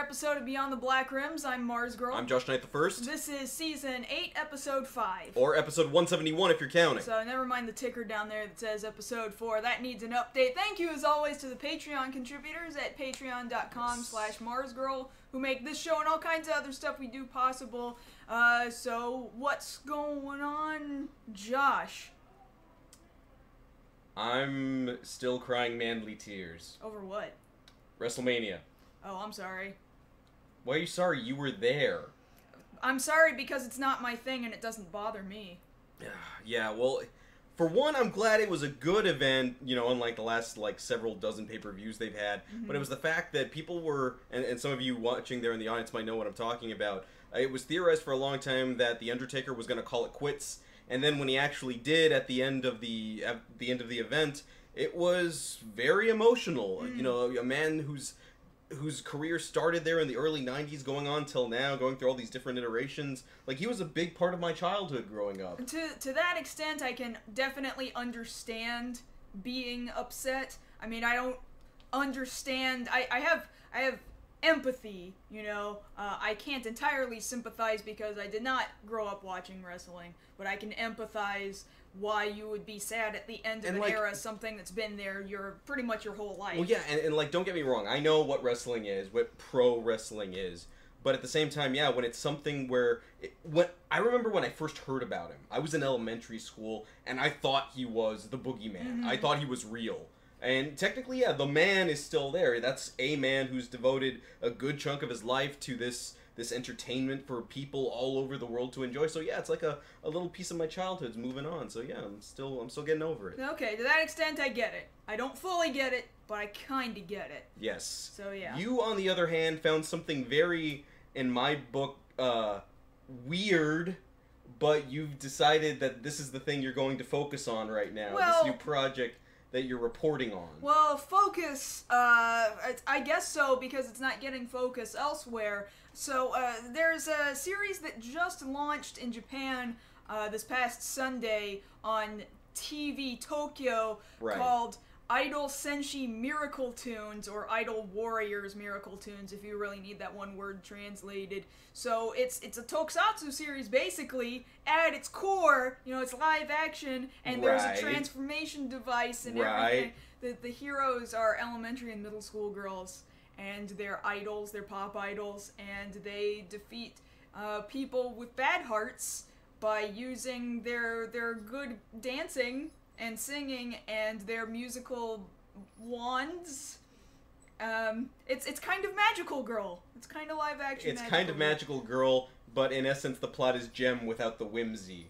episode of Beyond the Black Rims. I'm Mars Girl. I'm Josh Knight the First. This is Season 8, Episode 5. Or Episode 171 if you're counting. So never mind the ticker down there that says Episode 4. That needs an update. Thank you, as always, to the Patreon contributors at patreon.com/MarsGirl, who make this show and all kinds of other stuff we do possible. So what's going on, Josh? I'm still crying manly tears. Over what? WrestleMania. Oh, I'm sorry. Why are you sorry? You were there. I'm sorry because it's not my thing and it doesn't bother me. Yeah, well, for one, I'm glad it was a good event, you know, unlike the last, several dozen pay-per-views they've had. Mm-hmm. But it was the fact that people were, and some of you watching there in the audience might know what I'm talking about, it was theorized for a long time that The Undertaker was going to call it quits. And then when he actually did at the end of the event, it was very emotional. You know, a man whose career started there in the early 90s, going on till now, going through all these different iterations. Like, he was a big part of my childhood growing up. To that extent, I can definitely understand being upset. I mean, I don't understand. I have empathy, you know. I can't entirely sympathize because I did not grow up watching wrestling, but I can empathize why you would be sad at the end of an era, something that's been there pretty much your whole life. Well, yeah, and don't get me wrong, I know what wrestling is, what pro wrestling is, but at the same time, yeah, when it's something where, I remember when I first heard about him, I was in elementary school, and I thought he was the boogeyman. Mm-hmm. I thought he was real. And technically, yeah, the man is still there. That's a man who's devoted a good chunk of his life to this entertainment for people all over the world to enjoy. So yeah, it's like a little piece of my childhood's moving on. So yeah, I'm still getting over it. Okay, to that extent, I get it. I don't fully get it, but I kinda get it. Yes. So yeah. You, on the other hand, found something very, in my book, weird, but you've decided that this is the thing you're going to focus on right now. Well, this new project that you're reporting on. Well, focus, I guess so, because it's not getting focus elsewhere. So, there's a series that just launched in Japan this past Sunday on TV Tokyo called Idol Senshi Miracle Tunes, or Idol Warriors Miracle Tunes, if you really need that one word translated. So it's a tokusatsu series, basically. At its core, you know, it's live action, and there's a transformation device and everything. The heroes are elementary and middle school girls, and they're idols, they're pop idols, and they defeat people with bad hearts by using their good dancing and singing and their musical wands. It's kind of Magical Girl. It's kind of live action. It's kind of Magical Girl, but in essence the plot is Gem without the whimsy.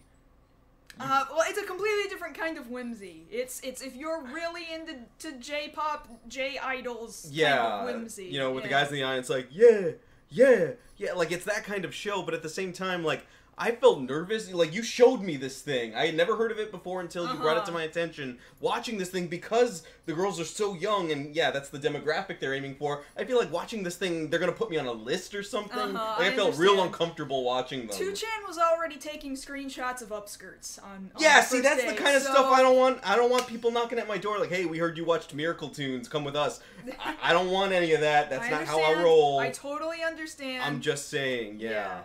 Well, it's a completely different kind of whimsy. It's if you're really into J-pop, J-idols kind of whimsy. You know, with the guys in the audience like, yeah, like it's that kind of show, but at the same time, like, I felt nervous. Like, you showed me this thing. I had never heard of it before until you brought it to my attention. Watching this thing, because the girls are so young, and yeah, that's the demographic they're aiming for, I feel like watching this thing, they're going to put me on a list or something. I felt real uncomfortable watching them. 2chan was already taking screenshots of upskirts on yeah, see, that's the kind of stuff I don't want. I don't want people knocking at my door like, hey, we heard you watched Miracle Tunes, come with us. I don't want any of that. That's not how I roll. I totally understand. I'm just saying, yeah.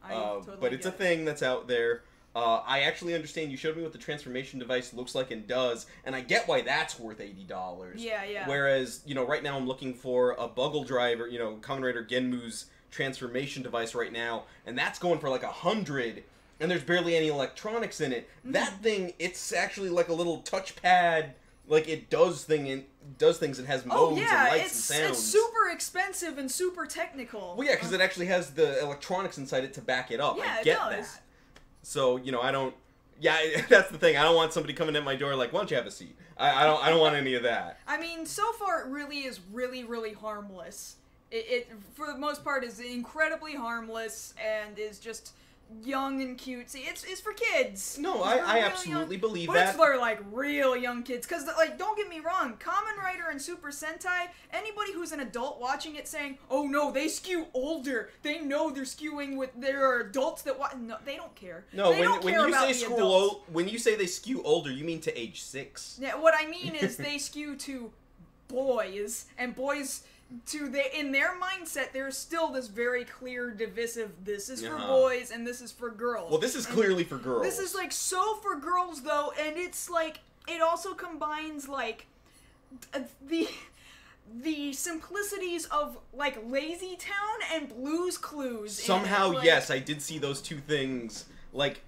I totally but it's a thing that's out there. I actually understand. You showed me what the transformation device looks like and does, and I get why that's worth $80. Yeah. Whereas, you know, right now I'm looking for a Buggle Driver, you know, Kamen Rider Genmu's transformation device right now, and that's going for like $100, and there's barely any electronics in it. That thing, it's actually like a little touchpad. Like, it does things, it has modes and lights and sounds. It's super expensive and super technical. Well, yeah, because it actually has the electronics inside it to back it up. Yeah, I get that. So, you know, I don't... Yeah, that's the thing. I don't want somebody coming at my door like, why don't you have a seat? I don't want any of that. I mean, so far it really is really harmless. It for the most part, is incredibly harmless and is just young and cutesy. It's for kids. No, I absolutely believe that. But it's for, like, real young kids. Because, like, don't get me wrong, Kamen Rider and Super Sentai, anybody who's an adult watching it saying, oh no, they skew older, they know they're skewing with, there are adults that watch, no, they don't care. No, when you say they skew older, you mean to age 6. Yeah, what I mean is they skew to boys, and boys in their mindset, there's still this very clear divisive, this is for Uh-huh. boys and this is for girls. Well, this is clearly for girls. This is, like, so for girls, though, and it's, like, it also combines, like, the simplicities of, like, Lazy Town and Blue's Clues. Somehow, like, yes, I did see those two things. Like,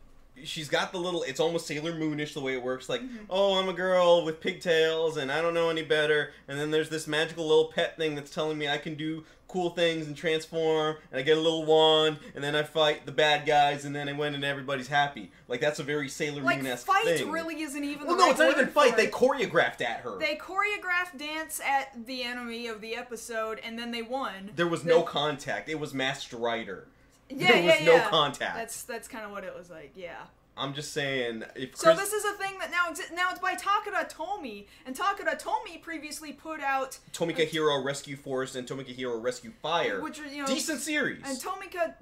she's got the little, it's almost Sailor Moonish the way it works. Like, oh, I'm a girl with pigtails and I don't know any better. And then there's this magical little pet thing that's telling me I can do cool things and transform. And I get a little wand. And then I fight the bad guys. And then I win and everybody's happy. Like, that's a very Sailor Moon-esque fight thing. really isn't even Well, the no, right it's not word even fight. for They it. choreographed at her. They choreographed dance at the enemy of the episode, and then they won. There was no contact. It was Masked Rider. Yeah, there was no contact. That's kind of what it was like, yeah. I'm just saying, if So this is a thing that now it's by Takara Tomy, and Takara Tomy previously put out Tomika Hero Rescue Force and Tomika Hero Rescue Fire, which are, you know, decent series. And Takara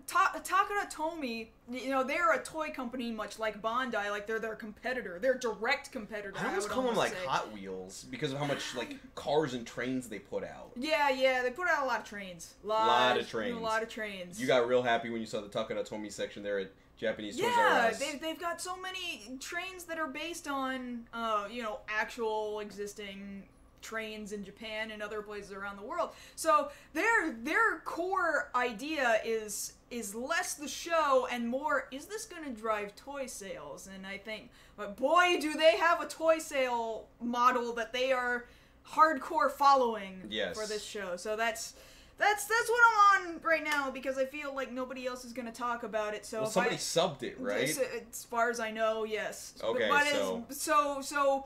Tomy, you know, they're a toy company much like Bandai, like they're their competitor, their direct competitor. I almost call them like Hot Wheels because of how much like cars and trains they put out. Yeah, they put out a lot of trains. Lot of trains. A lot of trains. You got real happy when you saw the Takara Tomy section there at Japanese Toys R Yeah, Us. they've got so many trains that are based on, you know, actual existing trains in Japan and other places around the world. So their core idea is less the show and more, is this going to drive toy sales? And I think, but boy, do they have a toy sale model that they are hardcore following for this show. So that's what I'm on right now because I feel like nobody else is going to talk about it. So well, somebody subbed it, right? As far as I know, yes. Okay, but so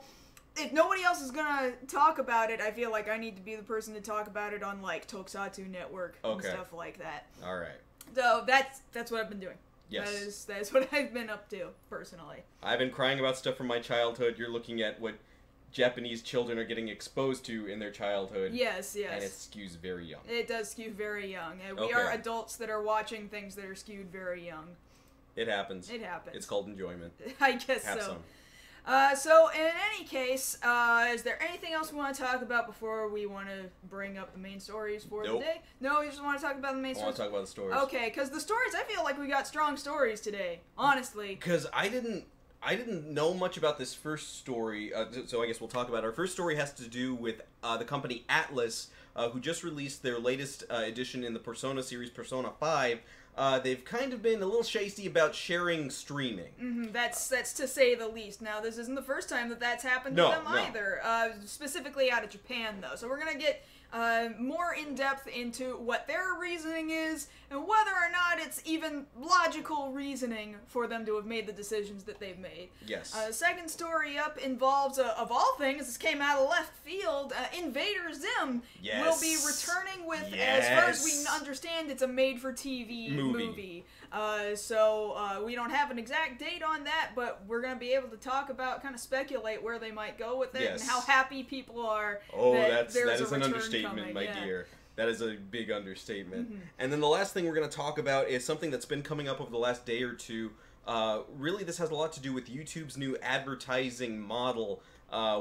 if nobody else is going to talk about it, I feel like I need to be the person to talk about it on like Tokusatsu Network and stuff like that. All right. So that's what I've been doing. Yes. That is what I've been up to personally. I've been crying about stuff from my childhood. You're looking at what Japanese children are getting exposed to in their childhood. Yes. And it skews very young. It does skew very young. And we are adults that are watching things that are skewed very young. It happens. It happens. It's called enjoyment. I guess Have so. some. So in any case, is there anything else we want to talk about before we want to bring up the main stories for the day? No, you just want to talk about the main stories? I want to talk about the stories. Okay, because the stories, I feel like we got strong stories today, honestly. Because I didn't know much about this first story, so I guess we'll talk about it. Our first story has to do with the company Atlus, who just released their latest edition in the Persona series, Persona 5. They've kind of been a little shysty about sharing streaming. That's to say the least. Now, this isn't the first time that's happened to them either. Specifically out of Japan, though. So we're going to get more in-depth into what their reasoning is and whether or not it's even logical reasoning for them to have made the decisions that they've made. Yes. The second story up involves, of all things, this came out of left field, Invader Zim will be returning with, as far as we understand, it's a made-for-TV movie. So we don't have an exact date on that, but we're going to be able to talk about, kind of speculate where they might go with it and how happy people are that is an understatement, my dear. That is a big understatement. And then the last thing we're going to talk about is something that's been coming up over the last day or two. Really, this has a lot to do with YouTube's new advertising model,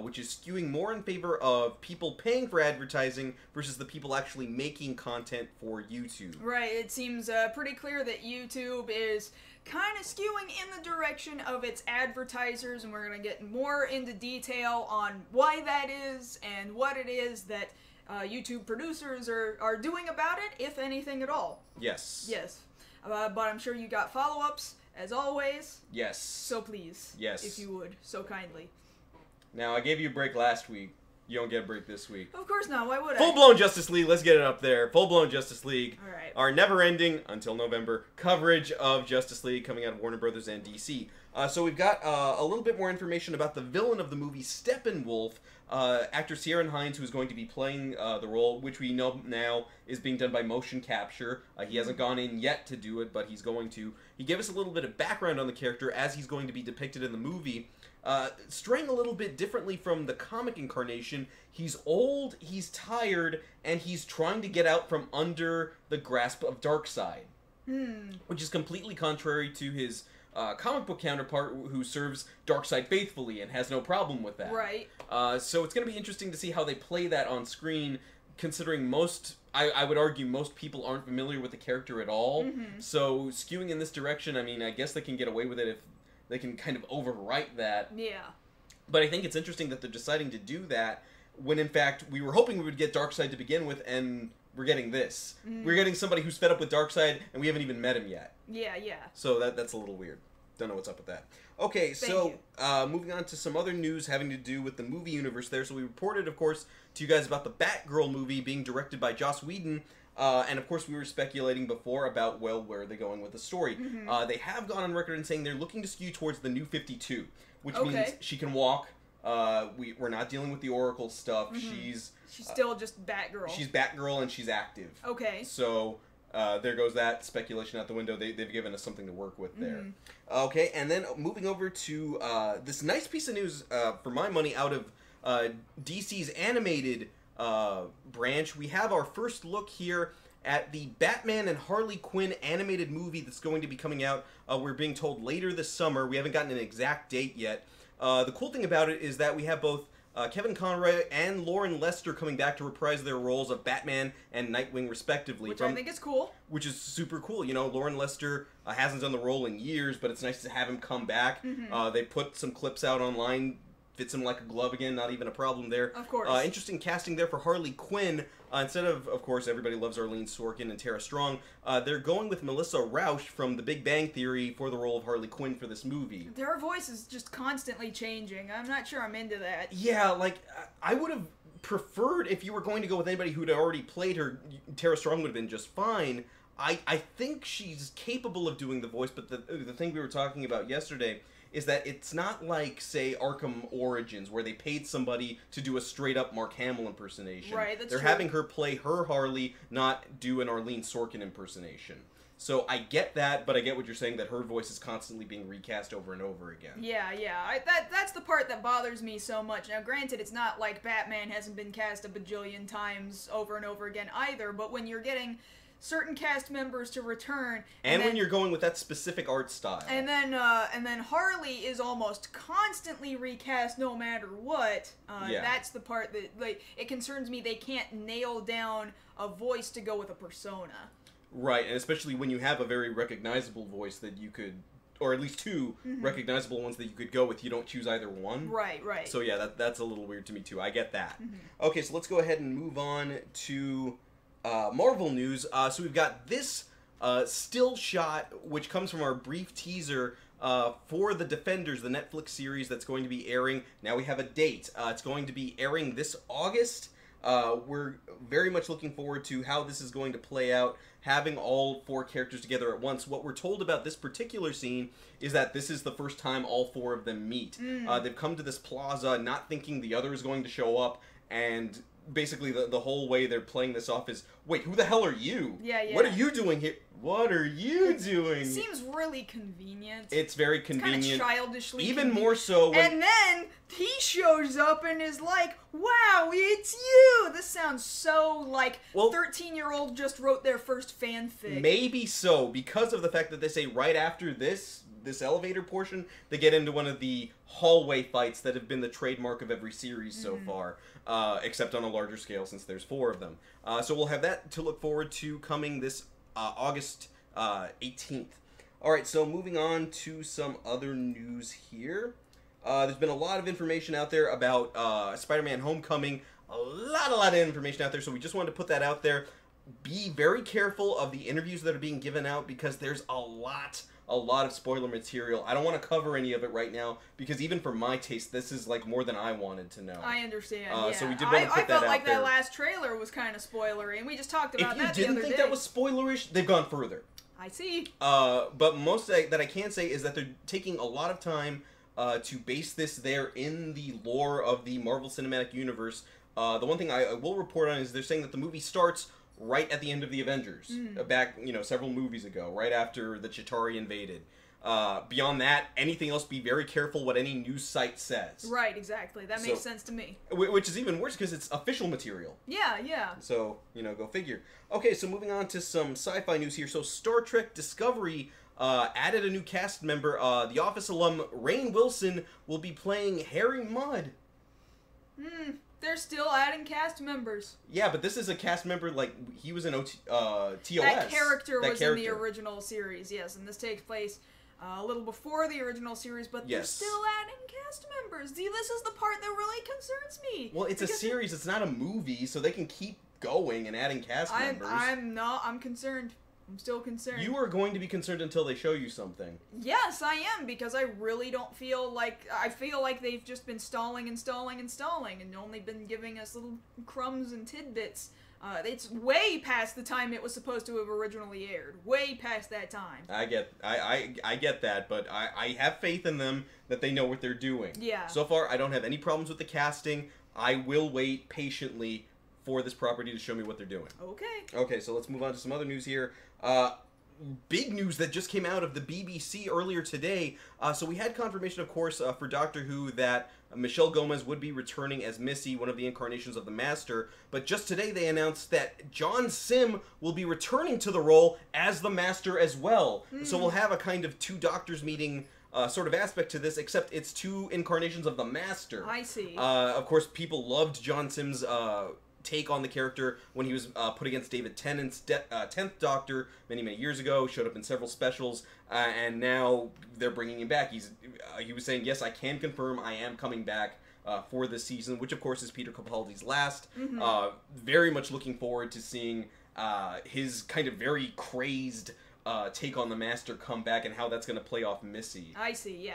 which is skewing more in favor of people paying for advertising versus the people actually making content for YouTube. Right, it seems pretty clear that YouTube is kind of skewing in the direction of its advertisers, and we're going to get more into detail on why that is and what it is that YouTube producers are doing about it, if anything at all. Yes. Yes. But I'm sure you got follow-ups, as always. Yes. So please. Yes. If you would, so kindly. Now, I gave you a break last week. You don't get a break this week. Of course not. Why would I? Full-blown Justice League. Let's get it up there. Full-blown Justice League. All right. Our never-ending, until November, coverage of Justice League coming out of Warner Brothers and DC. So we've got a little bit more information about the villain of the movie, Steppenwolf, actor Ciaran Hinds, who's going to be playing the role, which we know now is being done by motion capture. He hasn't gone in yet to do it, but he's going to. He gave us a little bit of background on the character as he's going to be depicted in the movie. Straying a little bit differently from the comic incarnation, he's old, he's tired, and he's trying to get out from under the grasp of Darkseid. Which is completely contrary to his comic book counterpart, who serves Darkseid faithfully and has no problem with that. Right. So it's going to be interesting to see how they play that on screen, considering most I would argue most people aren't familiar with the character at all. Mm-hmm. So skewing in this direction, I mean, I guess they can get away with it if they can kind of overwrite that. Yeah. But I think it's interesting that they're deciding to do that when, in fact, we were hoping we would get Darkseid to begin with, and we're getting this. Mm. We're getting somebody who's fed up with Darkseid, and we haven't even met him yet. Yeah, yeah. So that's a little weird. Don't know what's up with that. Okay, so moving on to some other news having to do with the movie universe there. So we reported, of course, to you guys about the Batgirl movie being directed by Joss Whedon. And, of course, we were speculating before about, well, where are they going with the story? Mm-hmm. They have gone on record in saying they're looking to skew towards the New 52, which Okay. means she can walk. We're not dealing with the Oracle stuff. Mm-hmm. She's still just Batgirl. She's Batgirl, and she's active. Okay. So there goes that speculation out the window. They've given us something to work with there. Mm-hmm. Okay, and then moving over to this nice piece of news, for my money, out of DC's animated branch. We have our first look here at the Batman and Harley Quinn animated movie that's going to be coming out. We're being told later this summer. We haven't gotten an exact date yet. The cool thing about it is that we have both Kevin Conroy and Lauren Lester coming back to reprise their roles of Batman and Nightwing, respectively. Which I think is cool. Which is super cool. You know, Lauren Lester hasn't done the role in years, but it's nice to have him come back. Mm-hmm. They put some clips out online. Fits him like a glove again, not even a problem there. Of course. Interesting casting there for Harley Quinn. Instead of course, everybody loves Arlene Sorkin and Tara Strong. They're going with Melissa Rauch from The Big Bang Theory for the role of Harley Quinn for this movie. Their voice is just constantly changing. I'm not sure I'm into that. Yeah, like, I would have preferred if you were going to go with anybody who'd already played her. Tara Strong would have been just fine. I think she's capable of doing the voice, but the thing we were talking about yesterday is that it's not like, say, Arkham Origins, where they paid somebody to do a straight-up Mark Hamill impersonation. Right, that's They're true. having her play her Harley, not do an Arlene Sorkin impersonation. So I get that, but I get what you're saying, that her voice is constantly being recast over and over again. Yeah, yeah. That's the part that bothers me so much. Now, granted, it's not like Batman hasn't been cast a bajillion times over and over again either, but when you're getting certain cast members to return, and when you're going with that specific art style, and then Harley is almost constantly recast no matter what. Yeah. That's the part that, like, it concerns me. They can't nail down a voice to go with a persona. Right, and especially when you have a very recognizable voice that you could, or at least two recognizable ones that you could go with. You don't choose either one. Right, right. So yeah, that's a little weird to me too. I get that. Mm-hmm. Okay, so let's go ahead and move on to Marvel news. So we've got this still shot, which comes from our brief teaser for The Defenders, the Netflix series that's going to be airing. Now we have a date. It's going to be airing this August. We're very much looking forward to how this is going to play out, having all four characters together at once. What we're told about this particular scene is that this is the first time all four of them meet. They've come to this plaza not thinking the other is going to show up, and basically the whole way they're playing this off is, wait, who the hell are you? Yeah, yeah. What are you doing here? What are you doing? Seems really convenient. It's very convenient. Kind of childishly Even convenient. more so when... And then he shows up and is like, wow, it's you! This sounds so like 13-year-old just wrote their first fanfic. Maybe so, because of the fact that they say right after this elevator portion, they get into one of the hallway fights that have been the trademark of every series so far, except on a larger scale since there's four of them. So we'll have that to look forward to coming this August 18th. Alright, so moving on to some other news here. There's been a lot of information out there about Spider-Man Homecoming. A lot of information out there, so we just wanted to put that out there. Be very careful of the interviews that are being given out, because there's a lot of spoiler material. I don't want to cover any of it right now, because even for my taste, this is like more than I wanted to know. I understand, yeah. So we did want to put that out there. I felt like that last trailer was kind of spoilery, and we just talked about that the other day. If you didn't think that was spoilerish, they've gone further. I see. But most that I can say is that they're taking a lot of time to base this there in the lore of the Marvel Cinematic Universe. The one thing I will report on is they're saying that the movie starts right at the end of the Avengers, back, several movies ago, right after the Chitauri invaded. Beyond that, anything else, be very careful what any news site says. Right, exactly. That makes sense to me. Which is even worse, because it's official material. Yeah, yeah. So, go figure. Okay, so moving on to some sci-fi news here. So Star Trek Discovery added a new cast member. The Office alum Rainn Wilson will be playing Harry Mudd. They're still adding cast members. Yeah, but this is a cast member, like, he was in TOS. That character was in the original series, yes, and this takes place a little before the original series, but they're still adding cast members. See, this is the part that really concerns me. Well, it's a series, it's not a movie, so they can keep going and adding cast members. I'm concerned. I'm still concerned. You are going to be concerned until they show you something. Yes, I am, because I really don't feel like... I feel like they've just been stalling and stalling and stalling, and only been giving us little crumbs and tidbits. It's way past the time it was supposed to have originally aired. Way past that time. I get that, but I have faith in them that they know what they're doing. Yeah. So far, I don't have any problems with the casting. I will wait patiently for this property to show me what they're doing. Okay. Okay, so let's move on to some other news here. Big news that just came out of the BBC earlier today. So we had confirmation, of course, for Doctor Who that Michelle Gomez would be returning as Missy, one of the incarnations of the Master. But just today they announced that John Sim will be returning to the role as the Master as well. So we'll have a kind of two Doctors meeting sort of aspect to this, except it's two incarnations of the Master. I see. Of course, people loved John Sim's take on the character when he was put against David Tennant's 10th Doctor many years ago. Showed up in several specials, and now they're bringing him back. He was saying, yes, I can confirm I am coming back for this season, which of course is Peter Capaldi's last. Very much looking forward to seeing his kind of very crazed take on the Master come back and how that's going to play off Missy. I see,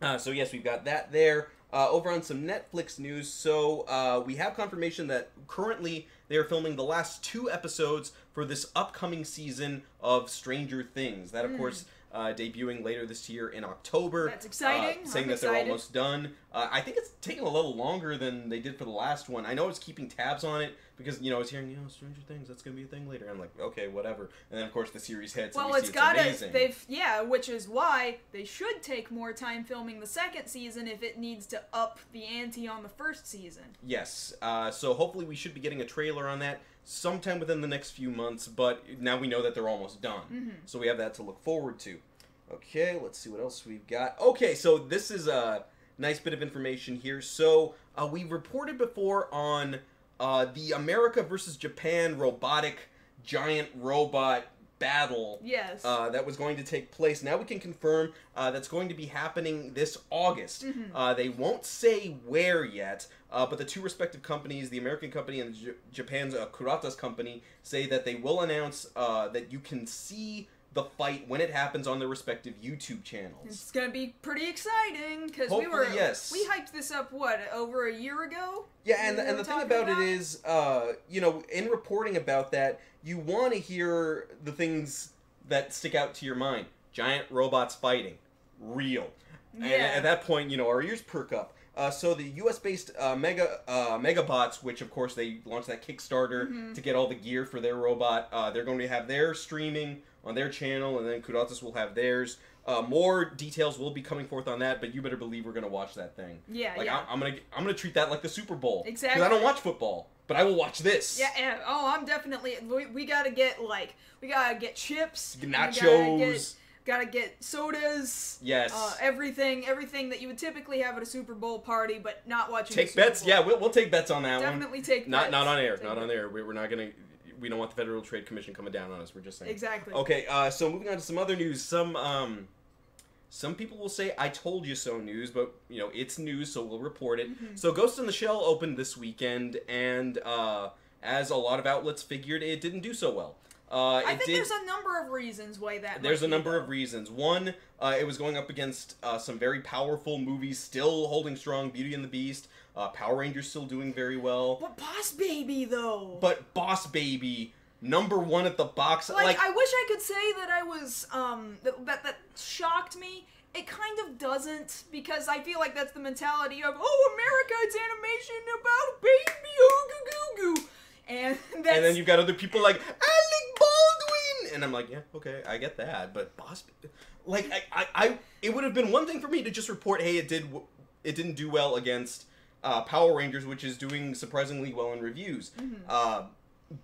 yeah. So yes, we've got that there. Over on some Netflix news, so we have confirmation that currently they are filming the last 2 episodes for this upcoming season of Stranger Things. That, of course, debuting later this year in October. That's exciting. Saying that they're almost done. I think it's taking a little longer than they did for the last one. I know it's keeping tabs on it because, I was hearing, Stranger Things, that's going to be a thing later. I'm like, okay, whatever. And then, of course, the series hits. Well, and it's amazing. Which is why they should take more time filming the second season if it needs to up the ante on the first season. Yes. So hopefully we should be getting a trailer on that sometime within the next few months, but now we know that they're almost done. So we have that to look forward to. Okay, let's see what else we've got. Okay, so this is a nice bit of information here. So we reported before on the America versus Japan robotic giant robot battle that was going to take place. Now we can confirm that's going to be happening this August. They won't say where yet, but the two respective companies, the American company and Japan's Kurata's company, say that they will announce that you can see the fight when it happens on their respective YouTube channels. It's gonna be pretty exciting because we hyped this up over a year ago. Yeah, and the thing about it is, in reporting about that, you want to hear the things that stick out to your mind. Giant robots fighting, real. Yeah. And at that point, our ears perk up. So the U.S.-based Megabots, which of course they launched that Kickstarter to get all the gear for their robot, they're going to have their streaming on their channel, and then Kuratas will have theirs. More details will be coming forth on that, but you better believe we're gonna watch that thing. Yeah, I'm gonna treat that like the Super Bowl. Exactly. Because I don't watch football, but I will watch this. Yeah. Oh, I'm definitely. We gotta get chips, nachos. Gotta get sodas. Yes. Everything that you would typically have at a Super Bowl party, but not watching. Take bets. Yeah, we'll take bets on that one. Definitely take bets. Not on air. Not on air. We're not gonna. We don't want the Federal Trade Commission coming down on us. We're just saying. Exactly. Okay. So moving on to some other news. Some people will say "I told you so" news, but it's news, so we'll report it. So Ghost in the Shell opened this weekend, and as a lot of outlets figured, it didn't do so well. I think there's a number of reasons why that. There's a number of reasons. One, it was going up against some very powerful movies, still holding strong. Beauty and the Beast, Power Rangers still doing very well. But Boss Baby, though. But Boss Baby, #1 at the box. Like I wish I could say that I was that shocked me. It kind of doesn't, because I feel like that's the mentality of, oh, America, it's animation about baby, oh, goo goo goo. And then you've got other people like Alec Baldwin, and I'm like, yeah, okay, I get that, but Boss, like, it would have been one thing for me to just report, hey, it didn't do well against Power Rangers, which is doing surprisingly well in reviews.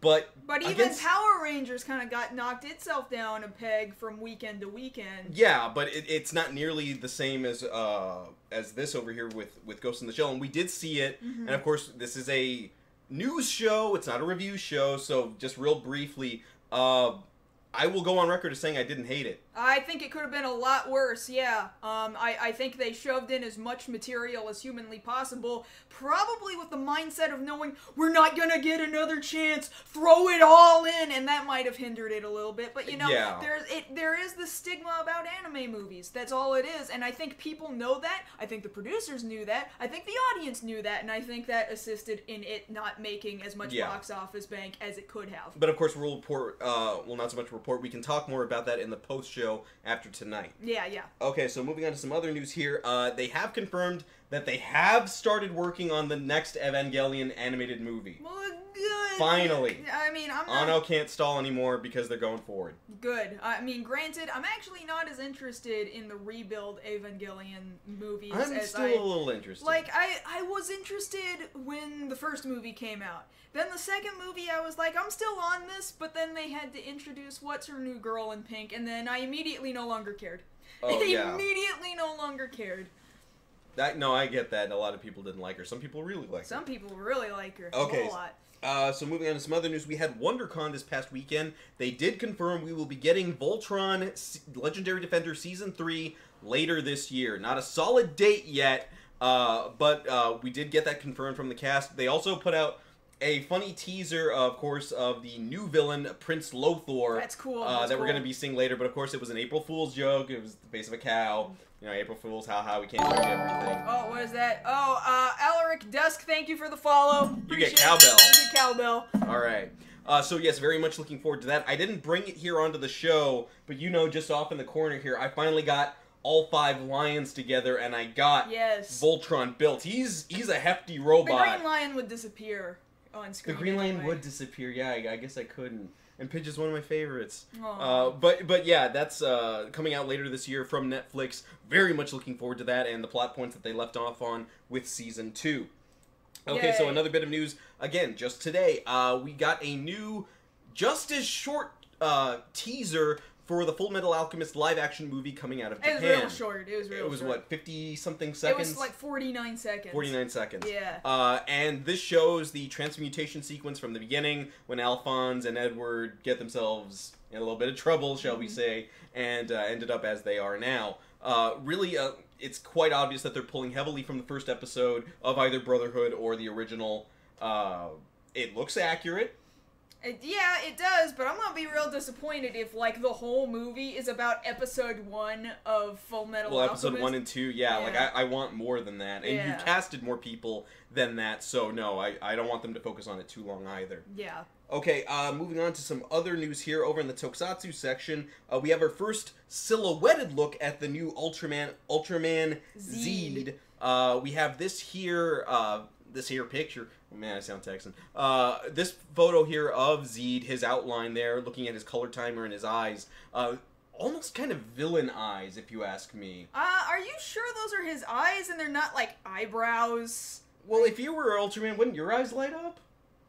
But even Power Rangers kind of got knocked itself down a peg from weekend to weekend. Yeah, but it's not nearly the same as this over here with Ghost in the Shell, and we did see it. And of course, this is a news show; it's not a review show. So, just real briefly, I will go on record as saying I didn't hate it. I think it could have been a lot worse, yeah. I think they shoved in as much material as humanly possible, probably with the mindset of knowing we're not gonna get another chance, throw it all in, and that might have hindered it a little bit. But, you know, yeah. there is the stigma about anime movies. That's all it is, and I think people know that. I think the producers knew that. I think the audience knew that, and I think that assisted in it not making as much box office bank as it could have. But, of course, we'll report, well, not so much report, we can talk more about that in the post-show after tonight. Yeah, yeah. Okay, so moving on to some other news here. They have confirmed that they have started working on the next Evangelion animated movie. Well, good. Finally. I mean, I'm not... Ano can't stall anymore because they're going forward. Good. I mean, granted, I'm actually not as interested in the rebuild Evangelion movies I'm as still a little interested. Like, I was interested when the first movie came out. Then the second movie, I was like, I'm still on this, but then they had to introduce what's her new girl in pink, and then I immediately no longer cared. Oh, yeah. Immediately no longer cared. No, I get that. A lot of people didn't like her. Some people really like her. Some people really like her. Okay. A lot. So moving on to some other news, we had WonderCon this past weekend. They did confirm we will be getting Voltron Legendary Defender Season 3 later this year. Not a solid date yet, but we did get that confirmed from the cast. They also put out a funny teaser, of course, of the new villain, Prince Lothor. That's cool. That we're going to be seeing later, but of course it was an April Fool's joke. It was the face of a cow. You know, April Fool's, how we can't do everything. Oh, what is that? Oh, Alaric Dusk, thank you for the follow. You get cowbell. You get cowbell. All right. So yes, very much looking forward to that. I didn't bring it here onto the show, but you know, just off in the corner here, I finally got all 5 lions together, and I got Voltron built. He's a hefty robot. The Green Lion would disappear on screen. The Green Lion would disappear. Yeah, I guess I couldn't. And Pidge is one of my favorites. But yeah, that's coming out later this year from Netflix. Very much looking forward to that and the plot points that they left off on with Season 2. Okay, Yay. So another bit of news. Again, just today, we got a new, just as short teaser for the Full Metal Alchemist live-action movie coming out of Japan. It was real short. It was real short. It was, what, 50-something seconds? It was like 49 seconds. 49 seconds. Yeah. And this shows the transmutation sequence from the beginning when Alphonse and Edward get themselves in a little bit of trouble, shall we say, and ended up as they are now. Really, it's quite obvious that they're pulling heavily from the first episode of either Brotherhood or the original. It looks accurate. Yeah, it does, but I'm gonna be real disappointed if, like, the whole movie is about episode 1 of Full Metal Alchemist. Episode 1 and 2, yeah. Like, I want more than that. And you casted more people than that, so no, I don't want them to focus on it too long either. Yeah. Okay, moving on to some other news here over in the Tokusatsu section. We have our first silhouetted look at the new Ultraman Zed. We have this here picture. Oh, man, I sound Texan. This photo here of Zed, his outline there, looking at his color timer and his eyes. Almost kind of villain eyes, if you ask me. Are you sure those are his eyes and they're not, like, eyebrows? Well, if you were Ultraman, wouldn't your eyes light up?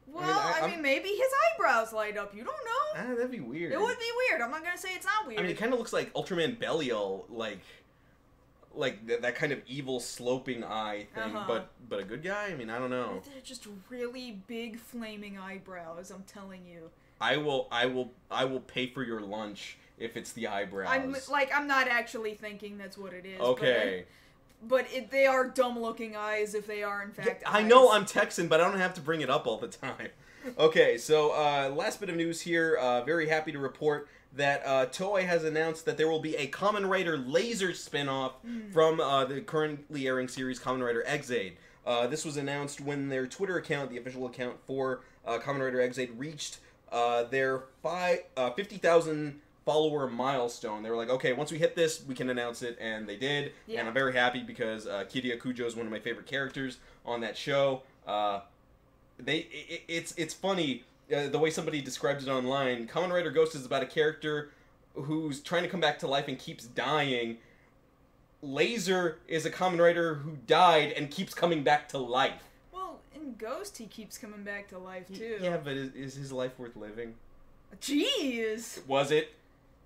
Well, I mean, maybe his eyebrows light up. You don't know. That'd be weird. It would be weird. I'm not gonna say it's not weird. I mean, it kind of looks like Ultraman Belial, like that kind of evil sloping eye thing, but a good guy? I mean, I don't know. They're just really big flaming eyebrows, I'm telling you. I will pay for your lunch if it's the eyebrows. I'm not actually thinking that's what it is. Okay. But they are dumb-looking eyes if they are, in fact, eyes. I know I'm Texan, but I don't have to bring it up all the time. Okay, so last bit of news here. Very happy to report that Toei has announced that there will be a Kamen Rider Laser spin-off from the currently airing series Kamen Rider Exade. This was announced when their Twitter account, the official account for Kamen Rider Exade, reached their 50,000 follower milestone. They were like, okay, once we hit this, we can announce it, and they did. Yeah. And I'm very happy because Kiria Kujo is one of my favorite characters on that show. It's funny the way somebody described it online. Kamen Rider Ghost is about a character who's trying to come back to life and keeps dying. Laser is a Kamen Rider who died and keeps coming back to life. Well, in ghost, he keeps coming back to life, too. Yeah, but is his life worth living? Jeez! Was it?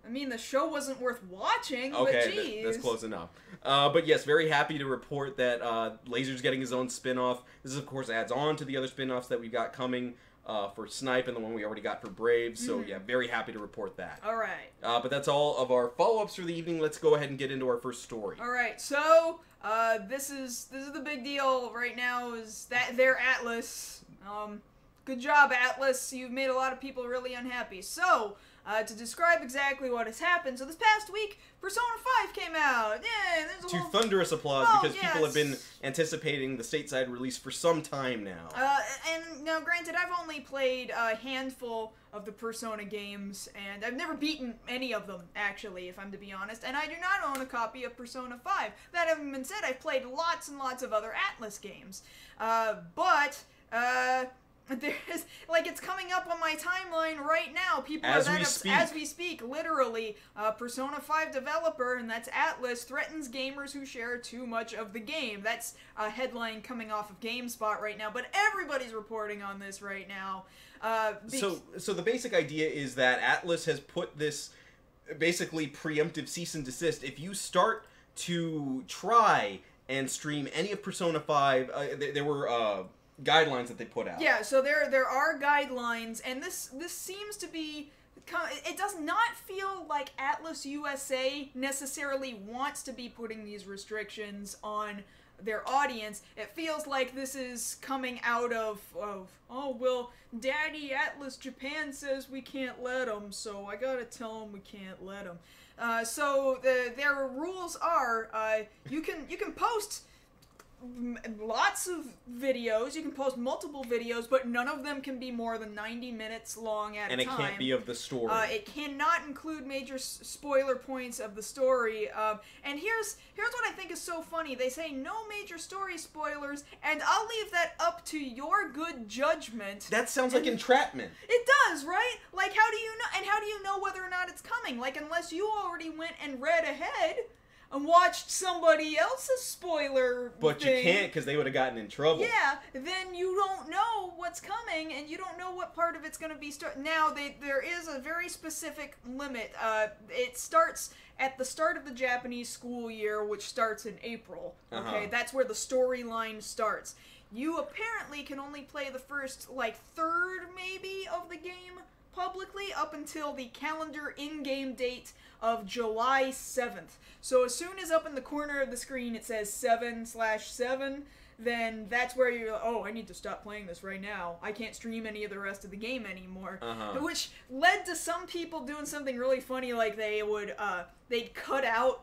I mean, the show wasn't worth watching, okay, but jeez. That's close enough. But yes, very happy to report that Laser's getting his own spin-off. This, of course, adds on to the other spin-offs that we've got coming for Snipe and the one we already got for Brave. So, yeah, very happy to report that. All right. But that's all of our follow-ups for the evening. Let's go ahead and get into our first story. All right, so this is the big deal right now is that they're Atlus. Good job, Atlus. You've made a lot of people really unhappy. So, to describe exactly what has happened, so this past week, Persona 5 came out. Yeah, there's a Thunderous applause because people have been anticipating the stateside release for some time now. And now, granted, I've only played a handful of the Persona games, and I've never beaten any of them, actually, if I'm to be honest, and I do not own a copy of Persona 5. That having been said, I've played lots and lots of other Atlus games. There's, like, it's coming up on my timeline right now. People as we speak, literally, Persona 5 developer, and that's Atlus, threatens gamers who share too much of the game. That's a headline coming off of GameSpot right now, but everybody's reporting on this right now. So the basic idea is that Atlus has put this basically preemptive cease and desist. If you start to try and stream any of Persona 5, there were guidelines that they put out. Yeah, so there are guidelines, and this seems to be. It does not feel like Atlus USA necessarily wants to be putting these restrictions on their audience. It feels like this is coming out of oh well, Daddy Atlus Japan says we can't let them, so I gotta tell them we can't let them. So their rules are you can post lots of videos, you can post multiple videos, but none of them can be more than 90 minutes long at a time. And it can't be of the story. It cannot include major spoiler points of the story. And here's what I think is so funny. They say no major story spoilers, and I'll leave that up to your good judgment. That sounds like entrapment. It does, right? Like, how do you know? And how do you know whether or not it's coming? Like, unless you already went and read ahead and watched somebody else's spoiler But thing, you can't because they would have gotten in trouble. Yeah, then you don't know what's coming, and you don't know what part of it's going to be. Now, there is a very specific limit. It starts at the start of the Japanese school year, which starts in April. Okay, that's where the storyline starts. You apparently can only play the first, third, maybe, of the game publicly up until the calendar in-game date of July 7th. So as soon as up in the corner of the screen it says 7/7, then that's where you're like, oh, I need to stop playing this right now. I can't stream any of the rest of the game anymore. Which led to some people doing something really funny, like they'd cut out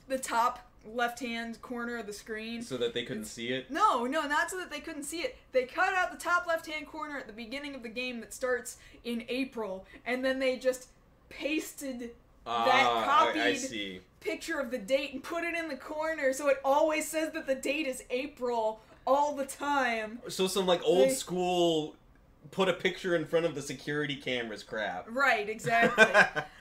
the top left-hand corner of the screen. So that they couldn't see it? No, not so that they couldn't see it. They cut out the top left-hand corner at the beginning of the game that starts in April, and then they just pasted that copied picture of the date and put it in the corner, so it always says that the date is April all the time. So some, old school put a picture in front of the security cameras crap. Right, exactly.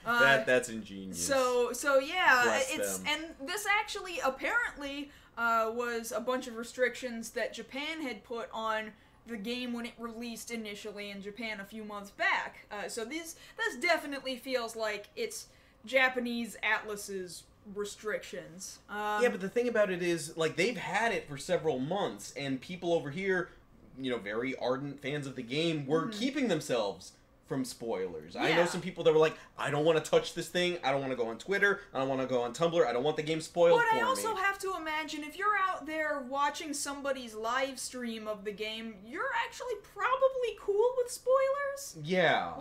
That's ingenious. So yeah, Bless them. And this actually apparently was a bunch of restrictions that Japan had put on the game when it released initially in Japan a few months back. So this definitely feels like it's Japanese Atlus's restrictions. Yeah, but the thing about it is, they've had it for several months, and people over here, very ardent fans of the game, were keeping themselves from spoilers. Yeah. I know some people that were like, I don't want to touch this thing, I don't want to go on Twitter, I don't want to go on Tumblr, I don't want the game spoiled for me. But I also have to imagine, if you're out there watching somebody's live stream of the game, you're actually probably cool with spoilers? Yeah.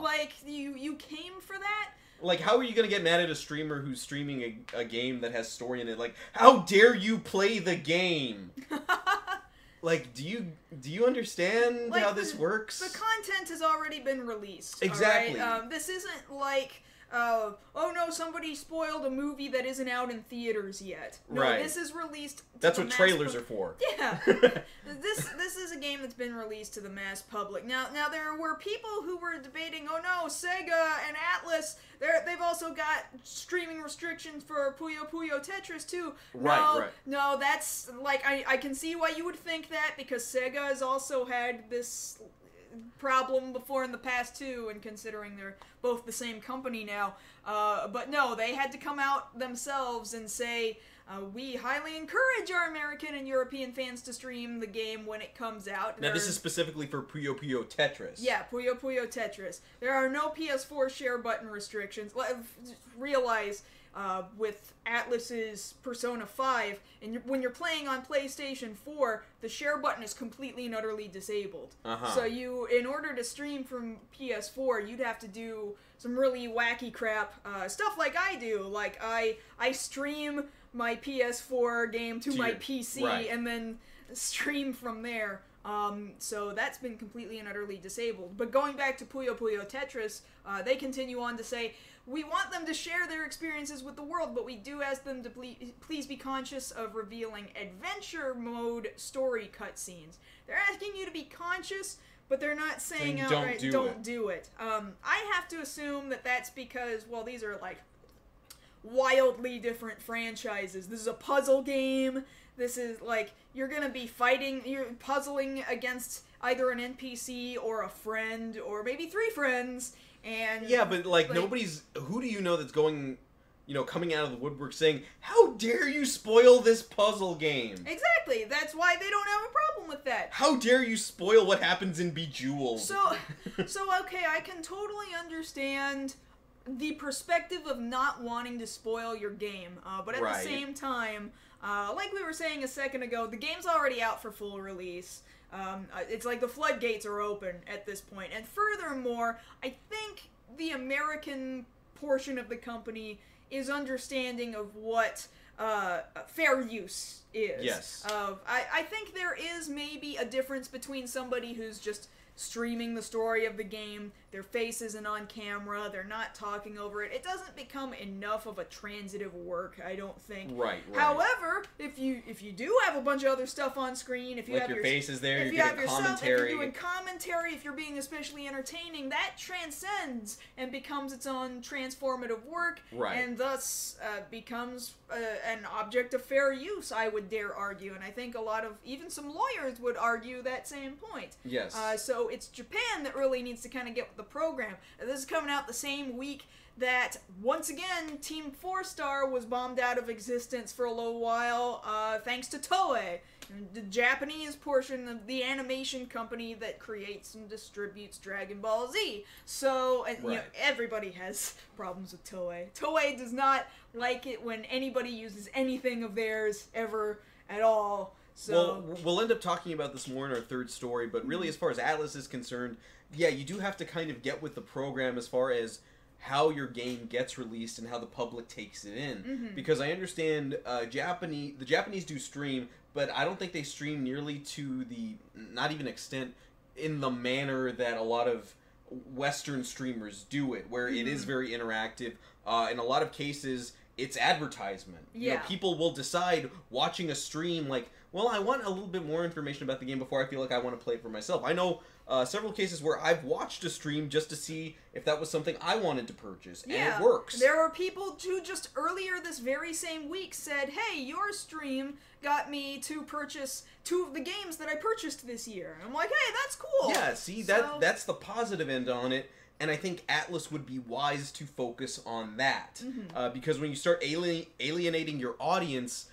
You came for that? How are you going to get mad at a streamer who's streaming a game that has story in it? How dare you play the game? Do you understand how this works? The content has already been released. Exactly. All right? This isn't like oh no, somebody spoiled a movie that isn't out in theaters yet. No, right. this is released to That's the what mass trailers are for. Yeah. This is a game that's been released to the mass public. Now there were people who were debating, oh no, Sega and Atlus, they've also got streaming restrictions for Puyo Puyo Tetris too. Right. No, that's, like, I can see why you would think that, because Sega has also had this problem before in the past too, and considering they're both the same company now. But no, they had to come out themselves and say, we highly encourage our American and European fans to stream the game when it comes out. Now, this is specifically for Puyo Puyo Tetris. Yeah, Puyo Puyo Tetris. There are no PS4 share button restrictions. Realize, with Atlus's Persona 5, and when you're playing on PlayStation 4, the share button is completely and utterly disabled. So in order to stream from PS4, you'd have to do some really wacky crap, stuff like I do. Like, I stream my PS4 game to my PC, and then stream from there. So that's been completely and utterly disabled. But going back to Puyo Puyo Tetris, they continue on to say, we want them to share their experiences with the world, but we do ask them to please be conscious of revealing adventure mode story cutscenes. They're asking you to be conscious, but they're not saying outright, don't do it. I have to assume that that's because, well, these are, like, wildly different franchises. This is a puzzle game. This is, like, you're gonna be you're puzzling against either an NPC or a friend, or maybe 3 friends, and... Yeah, but, like, nobody's... Who do you know that's going, coming out of the woodwork saying, how dare you spoil this puzzle game? Exactly! That's why they don't have a problem with that. How dare you spoil what happens in Bejeweled? So okay, I can totally understand the perspective of not wanting to spoil your game, but at the same time, like we were saying a second ago, the game's already out for full release. It's like the floodgates are open at this point. And furthermore, I think the American portion of the company is understanding of what fair use is. Yes. I think there is maybe a difference between somebody who's just streaming the story of the game, their face isn't on camera, they're not talking over it. It doesn't become enough of a transitive work, I don't think. Right. However, if you do have a bunch of other stuff on screen, if you like have your face is there, if you're you have getting yourself, commentary. if you're doing commentary, if you're being especially entertaining, that transcends and becomes its own transformative work, and thus becomes an object of fair use, I would dare argue. And I think a lot of, even some lawyers would argue that same point. Yes. So it's Japan that really needs to kind of get with the program. This is coming out the same week that, once again, Team 4-Star was bombed out of existence for a little while, thanks to Toei, the Japanese portion of the animation company that creates and distributes Dragon Ball Z. So, everybody has problems with Toei. Toei does not like it when anybody uses anything of theirs ever at all. So, well, we'll end up talking about this more in our third story, but really, as far as Atlus is concerned, yeah, you do have to kind of get with the program as far as how your game gets released and how the public takes it in. Because I understand the Japanese do stream, but I don't think they stream nearly to the, not even extent, in the manner that a lot of Western streamers do it, where it is very interactive. In a lot of cases, it's advertisement. Yeah. People will decide, watching a stream, like, well, I want a little bit more information about the game before I feel like I want to play it for myself. I know several cases where I've watched a stream just to see if that was something I wanted to purchase, and it works. There are people who just earlier this very same week said, hey, your stream got me to purchase 2 of the games that I purchased this year. And I'm like, hey, that's cool. Yeah, see, that's the positive end on it. And I think Atlus would be wise to focus on that. Because when you start alienating your audience,